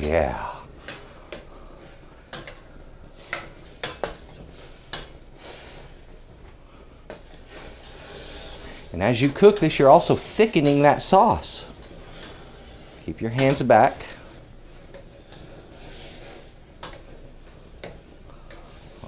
yeah. And as you cook this, you're also thickening that sauce. Keep your hands back.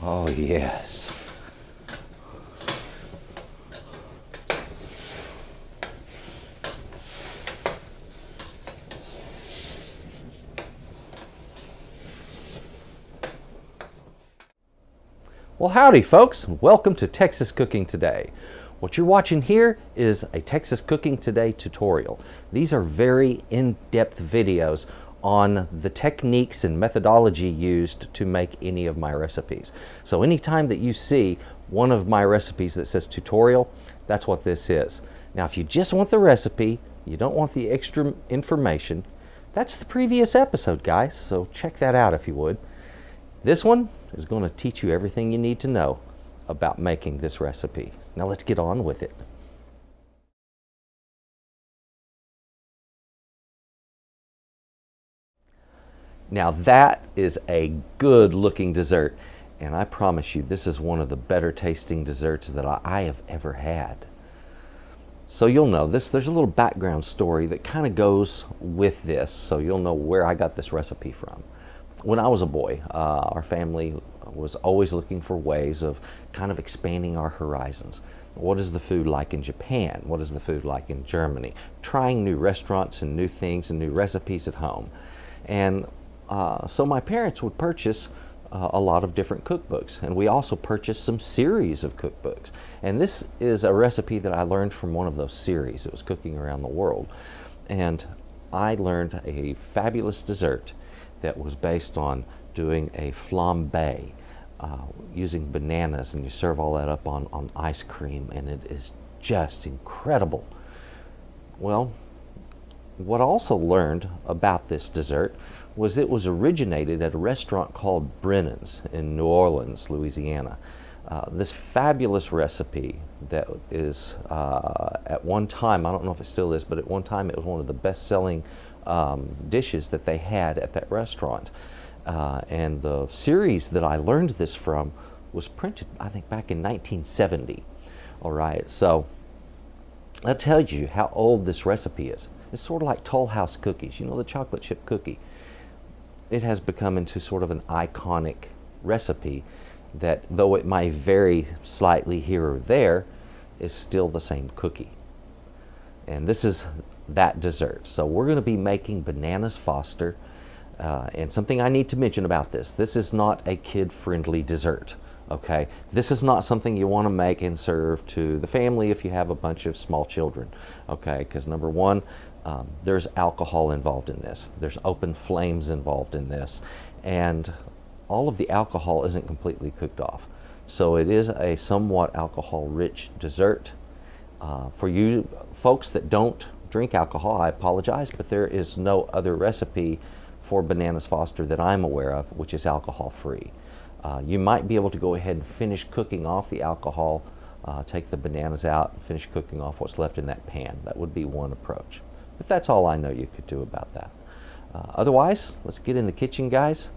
Oh, yes. Well, howdy folks, welcome to Texas Cooking Today. What you're watching here is a Texas Cooking Today tutorial. These are very in-depth videos on the techniques and methodology used to make any of my recipes. So anytime that you see one of my recipes that says tutorial, that's what this is. Now if you just want the recipe, you don't want the extra information, that's the previous episode, guys, so check that out if you would. This one is going to teach you everything you need to know about making this recipe. Now let's get on with it. Now that is a good looking dessert, and I promise you this is one of the better tasting desserts that I have ever had. So you'll know this, there's a little background story that kind of goes with this, so you'll know where I got this recipe from. When I was a boy, our family was always looking for ways of kind of expanding our horizons. What is the food like in Japan? What is the food like in Germany? Trying new restaurants and new things and new recipes at home. And so my parents would purchase a lot of different cookbooks, and we also purchased some series of cookbooks. And this is a recipe that I learned from one of those series. It was Cooking Around the World. And I learned a fabulous dessert that was based on doing a flambe using bananas, and you serve all that up on ice cream, and it is just incredible. Well, what I also learned about this dessert was it was originated at a restaurant called Brennans in New Orleans, Louisiana. This fabulous recipe that is at one time, I don't know if it still is, but at one time it was one of the best-selling dishes that they had at that restaurant. And the series that I learned this from was printed, I think, back in 1970. All right, so that tells you how old this recipe is. It's sort of like Toll House cookies, you know, the chocolate chip cookie. It has become into sort of an iconic recipe that, though it might vary slightly here or there, is still the same cookie. And this is that dessert. So we're going to be making bananas Foster. And something I need to mention about this is not a kid-friendly dessert, okay? This is not something you want to make and serve to the family if you have a bunch of small children, okay? Because number one, there's alcohol involved in this. There's open flames involved in this. And all of the alcohol isn't completely cooked off. So it is a somewhat alcohol-rich dessert. For you folks that don't drink alcohol, I apologize, but there is no other recipe for bananas Foster that I'm aware of which is alcohol-free. You might be able to go ahead and finish cooking off the alcohol, take the bananas out, and finish cooking off what's left in that pan. That would be one approach. But that's all I know you could do about that. Otherwise, let's get in the kitchen, guys.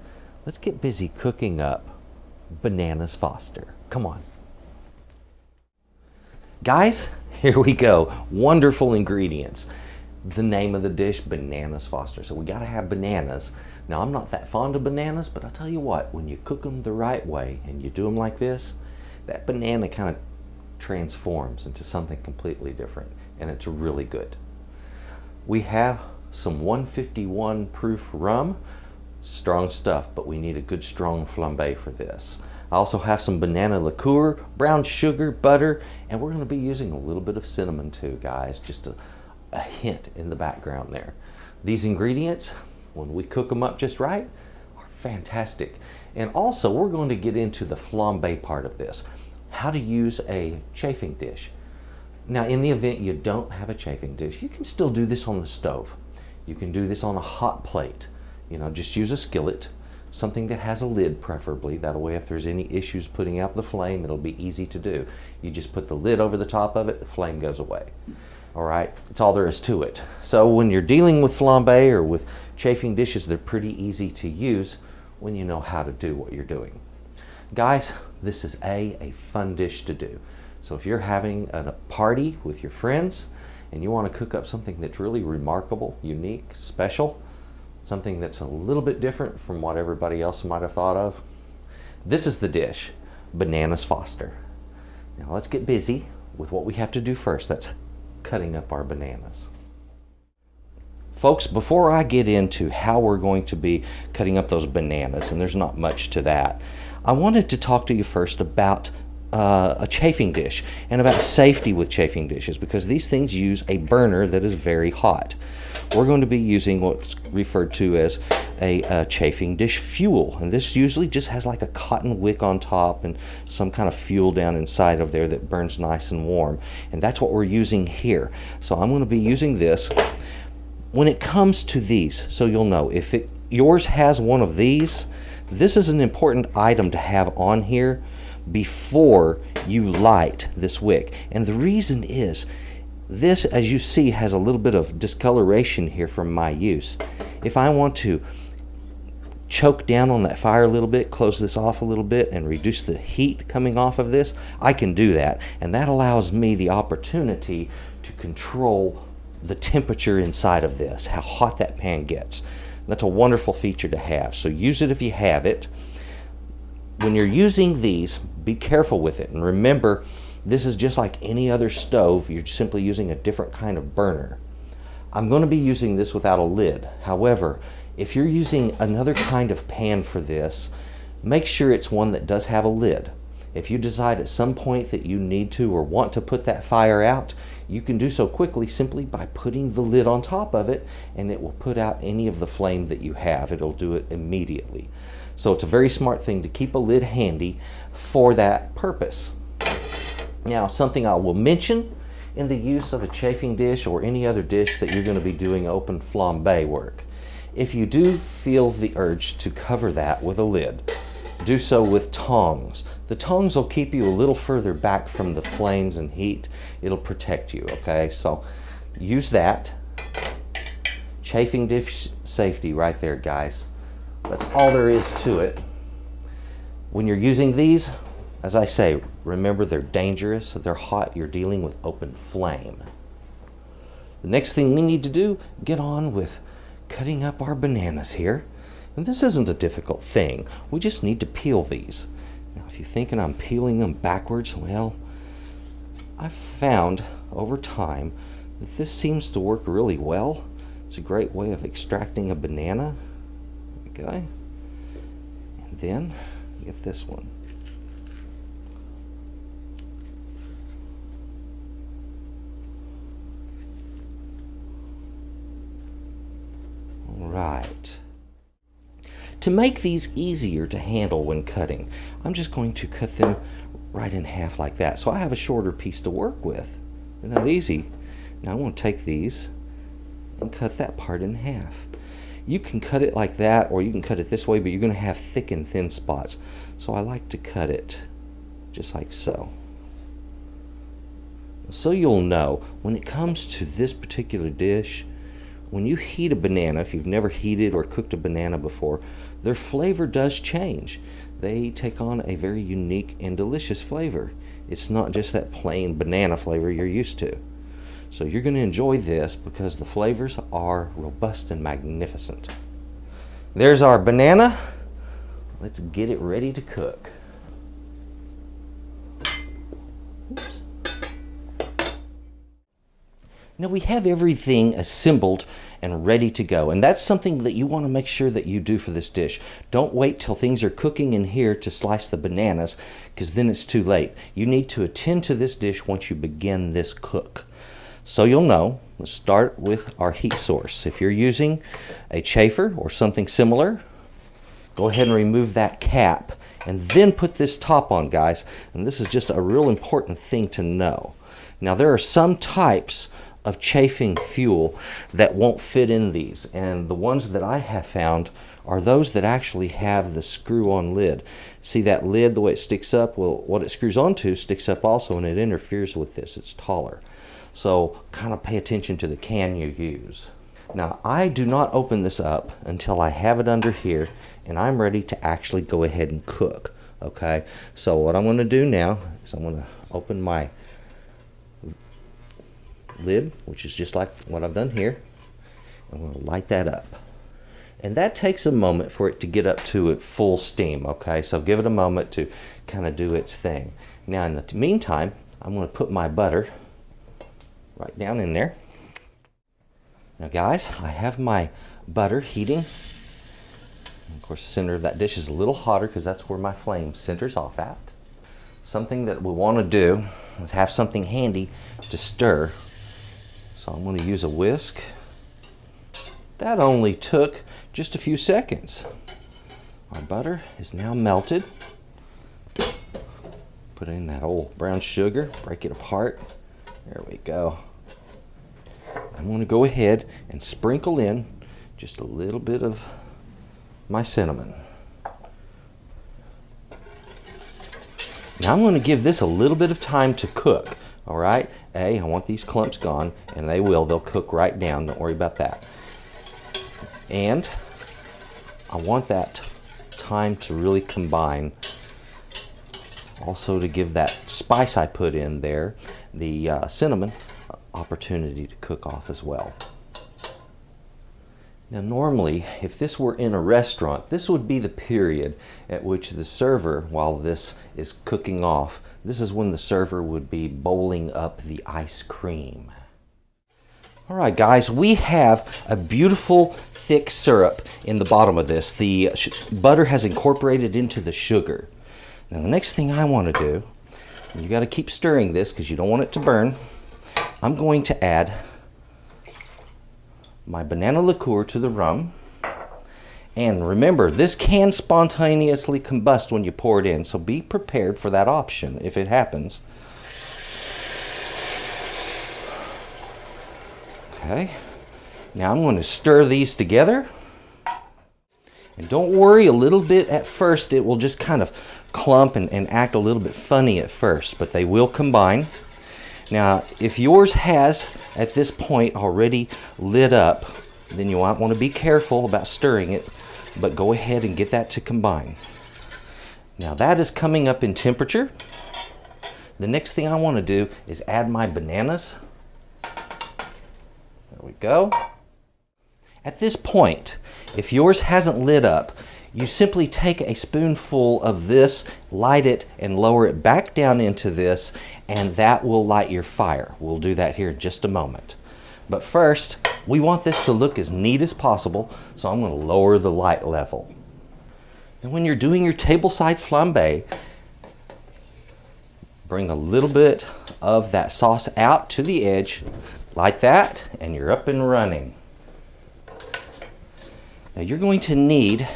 Let's get busy cooking up bananas Foster. Come on. Guys, here we go. Wonderful ingredients. The name of the dish, bananas Foster. So we got to have bananas. Now I'm not that fond of bananas, but I'll tell you what, when you cook them the right way and you do them like this, that banana kind of transforms into something completely different, and it's really good. We have some 151 proof rum, strong stuff, but we need a good strong flambe for this. I also have some banana liqueur, brown sugar, butter, and we're going to be using a little bit of cinnamon too, guys, just a hint in the background there. These ingredients, when we cook them up just right, are fantastic. And also we're going to get into the flambe part of this, how to use a chafing dish. Now in the event you don't have a chafing dish, you can still do this on the stove. You can do this on a hot plate. You know, just use a skillet, something that has a lid preferably. That way if there's any issues putting out the flame, it'll be easy to do. You just put the lid over the top of it, the flame goes away. All right, it's all there is to it. So when you're dealing with flambe or with chafing dishes, they're pretty easy to use when you know how to do what you're doing. Guys, this is a fun dish to do. So if you're having a party with your friends and you want to cook up something that's really remarkable, unique, special, something that's a little bit different from what everybody else might have thought of, this is the dish, Bananas Foster. Now let's get busy with what we have to do first. That's cutting up our bananas. Folks, before I get into how we're going to be cutting up those bananas, and there's not much to that, I wanted to talk to you first about a chafing dish and about safety with chafing dishes, because these things use a burner that is very hot. We're going to be using what's referred to as a chafing dish fuel, and this usually just has like a cotton wick on top and some kind of fuel down inside of there that burns nice and warm, and that's what we're using here. So I'm going to be using this. When it comes to these, so you'll know, if yours has one of these, this is an important item to have on here before you light this wick. And the reason is, this, as you see, has a little bit of discoloration here from my use. If I want to choke down on that fire a little bit, close this off a little bit, and reduce the heat coming off of this, I can do that. And that allows me the opportunity to control the temperature inside of this, how hot that pan gets. That's a wonderful feature to have. So use it if you have it. When you're using these, be careful with it. And remember, this is just like any other stove. You're simply using a different kind of burner. I'm going to be using this without a lid. However, if you're using another kind of pan for this, make sure it's one that does have a lid. If you decide at some point that you need to or want to put that fire out, you can do so quickly simply by putting the lid on top of it, and it will put out any of the flame that you have. It'll do it immediately. So it's a very smart thing to keep a lid handy for that purpose. Now, something I will mention in the use of a chafing dish or any other dish that you're going to be doing open flambe work. If you do feel the urge to cover that with a lid, do so with tongs. The tongs will keep you a little further back from the flames and heat. It'll protect you, okay? So use that. Chafing dish safety right there, guys. That's all there is to it. When you're using these, as I say, remember they're dangerous, they're hot, you're dealing with open flame. The next thing we need to do, get on with cutting up our bananas here. And this isn't a difficult thing. We just need to peel these. Now, if you're thinking I'm peeling them backwards, well, I've found over time that this seems to work really well. It's a great way of extracting a banana. Okay. And then get this one. All right. To make these easier to handle when cutting, I'm just going to cut them right in half like that. So I have a shorter piece to work with. Isn't that easy? Now I want to take these and cut that part in half. You can cut it like that, or you can cut it this way, but you're going to have thick and thin spots. So I like to cut it just like so. So you'll know, when it comes to this particular dish, when you heat a banana, if you've never heated or cooked a banana before, their flavor does change. They take on a very unique and delicious flavor. It's not just that plain banana flavor you're used to. So you're going to enjoy this because the flavors are robust and magnificent. There's our banana. Let's get it ready to cook. Oops. Now we have everything assembled and ready to go, and that's something that you want to make sure that you do for this dish. Don't wait till things are cooking in here to slice the bananas, because then it's too late. You need to attend to this dish once you begin this cook. So you'll know, let's start with our heat source. If you're using a chafer or something similar, go ahead and remove that cap and then put this top on, guys. And this is just a real important thing to know. Now there are some types of chafing fuel that won't fit in these, and the ones that I have found are those that actually have the screw-on lid. See that lid, the way it sticks up? Well, what it screws onto sticks up also, and it interferes with this. It's taller. So kind of pay attention to the can you use. Now I do not open this up until I have it under here and I'm ready to actually go ahead and cook. Okay, so what I'm going to do now is I'm going to open my lid, which is just like what I've done here. I'm going to light that up. And that takes a moment for it to get up to its full steam, okay? So give it a moment to kind of do its thing. Now in the meantime, I'm going to put my butter right down in there. Now guys, I have my butter heating. Of course, the center of that dish is a little hotter because that's where my flame centers off at. Something that we want to do is have something handy to stir. So I'm going to use a whisk. That only took just a few seconds. Our butter is now melted. Put in that old brown sugar, break it apart. There we go. I'm going to go ahead and sprinkle in just a little bit of my cinnamon. Now I'm going to give this a little bit of time to cook. All right, I want these clumps gone, and they'll cook right down. Don't worry about that. And I want that time to really combine. Also to give that spice I put in there, the cinnamon, opportunity to cook off as well. Now normally, if this were in a restaurant, this would be the period at which the server, while this is cooking off, this is when the server would be bowling up the ice cream. All right guys, we have a beautiful thick syrup in the bottom of this. The butter has incorporated into the sugar. Now the next thing I want to do, and you got to keep stirring this because you don't want it to burn, I'm going to add my banana liqueur to the rum. And remember, this can spontaneously combust when you pour it in, so be prepared for that option if it happens. Okay, now I'm going to stir these together. And don't worry, a little bit at first, it will just kind of clump and act a little bit funny at first, but they will combine. Now, if yours has, at this point, already lit up, then you might want to be careful about stirring it, but go ahead and get that to combine. Now that is coming up in temperature. The next thing I want to do is add my bananas. There we go. At this point, if yours hasn't lit up, you simply take a spoonful of this, light it, and lower it back down into this, and that will light your fire. We'll do that here in just a moment. But first, we want this to look as neat as possible, so I'm going to lower the light level. And when you're doing your tableside flambe, bring a little bit of that sauce out to the edge, like that, and you're up and running. Now you're going to need,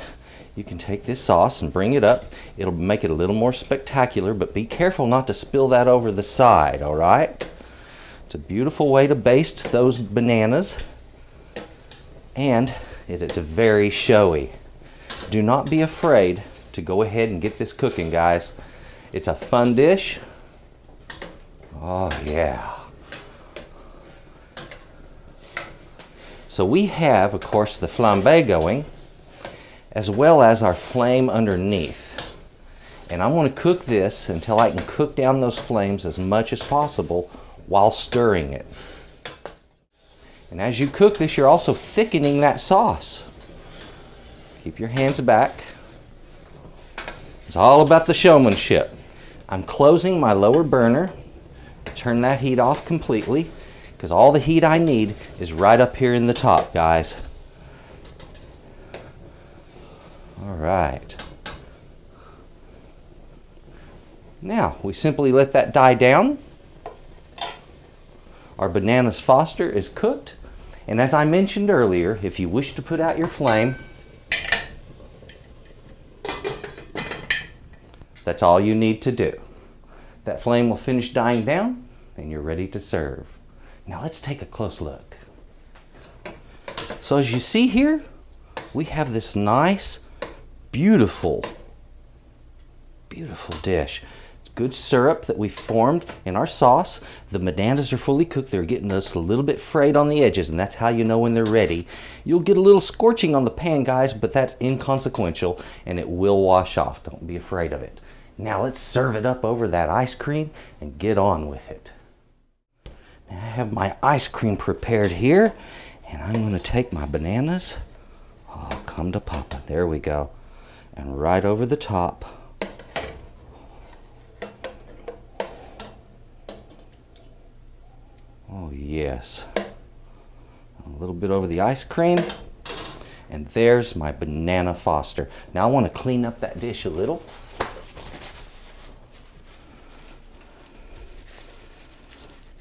you can take this sauce and bring it up. It'll make it a little more spectacular, but be careful not to spill that over the side, all right? It's a beautiful way to baste those bananas, and it's very showy. Do not be afraid to go ahead and get this cooking, guys. It's a fun dish. Oh yeah. So we have, of course, the flambe going, as well as our flame underneath. And I'm going to cook this until I can cook down those flames as much as possible while stirring it. And as you cook this, you're also thickening that sauce. Keep your hands back. It's all about the showmanship. I'm closing my lower burner. Turn that heat off completely, because all the heat I need is right up here in the top, guys. All right. Now, we simply let that die down. Our bananas Foster is cooked. And as I mentioned earlier, if you wish to put out your flame, that's all you need to do. That flame will finish dying down, and you're ready to serve. Now let's take a close look. So as you see here, we have this nice, beautiful, beautiful dish. It's good syrup that we formed in our sauce. The bananas are fully cooked. They're getting just a little bit frayed on the edges, and that's how you know when they're ready. You'll get a little scorching on the pan, guys, but that's inconsequential, and it will wash off. Don't be afraid of it. Now let's serve it up over that ice cream and get on with it. Now I have my ice cream prepared here, and I'm going to take my bananas. Oh, come to Papa. There we go. And right over the top. Oh yes. A little bit over the ice cream. And there's my banana Foster. Now I want to clean up that dish a little.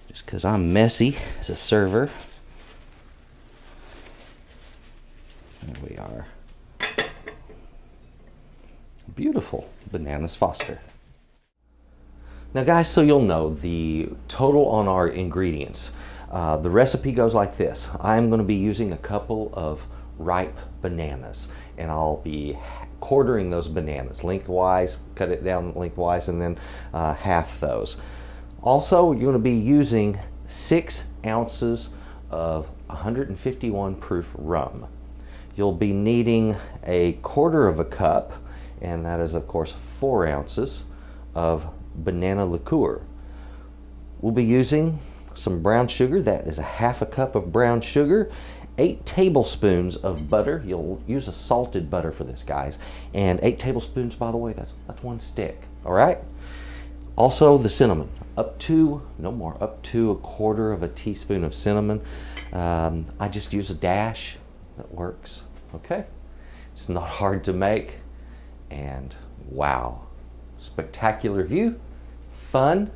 Just because I'm messy as a server. There we are. Beautiful bananas Foster. Now guys, so you'll know the total on our ingredients. The recipe goes like this. I'm going to be using a couple of ripe bananas, and I'll be quartering those bananas lengthwise, cut it down lengthwise, and then half those. Also, you're going to be using 6 ounces of 151 proof rum. You'll be needing a quarter of a cup, and that is of course 4 ounces of banana liqueur. We'll be using some brown sugar. That is a half a cup of brown sugar, 8 tablespoons of butter. You'll use a salted butter for this, guys. And 8 tablespoons, by the way, that's 1 stick. All right. Also the cinnamon, up to a quarter of a teaspoon of cinnamon. I just use a dash. That works. Okay. It's not hard to make, and wow, spectacular view, fun,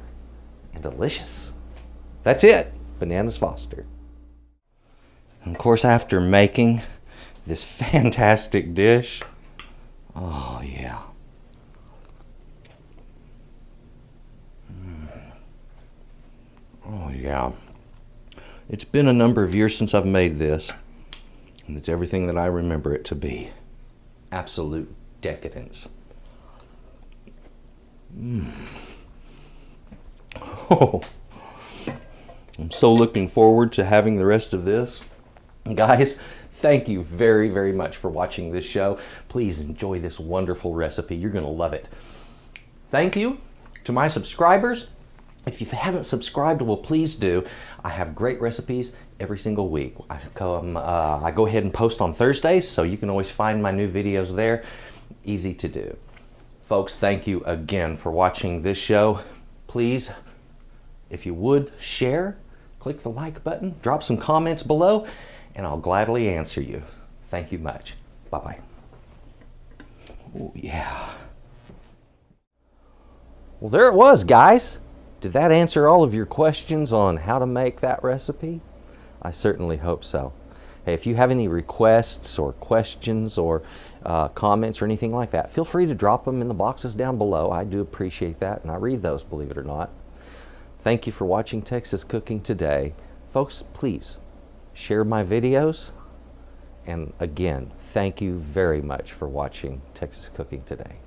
and delicious. That's it, bananas Foster. And of course, after making this fantastic dish, oh yeah. Oh yeah. It's been a number of years since I've made this, and it's everything that I remember it to be. Absolute decadence. Oh, I'm so looking forward to having the rest of this. Guys, thank you very, very much for watching this show. Please enjoy this wonderful recipe. You're going to love it. Thank you to my subscribers. If you haven't subscribed, well, please do. I have great recipes every single week. I go ahead and post on Thursdays, so you can always find my new videos there. Easy to do. Folks, thank you again for watching this show. Please, if you would, share, click the like button, drop some comments below, and I'll gladly answer you. Thank you much. Bye-bye. Oh, yeah. Well, there it was, guys. Did that answer all of your questions on how to make that recipe? I certainly hope so. Hey, if you have any requests or questions or comments or anything like that, feel free to drop them in the boxes down below. I do appreciate that, and I read those, believe it or not. Thank you for watching Texas Cooking Today. Folks, please share my videos. And again, thank you very much for watching Texas Cooking Today.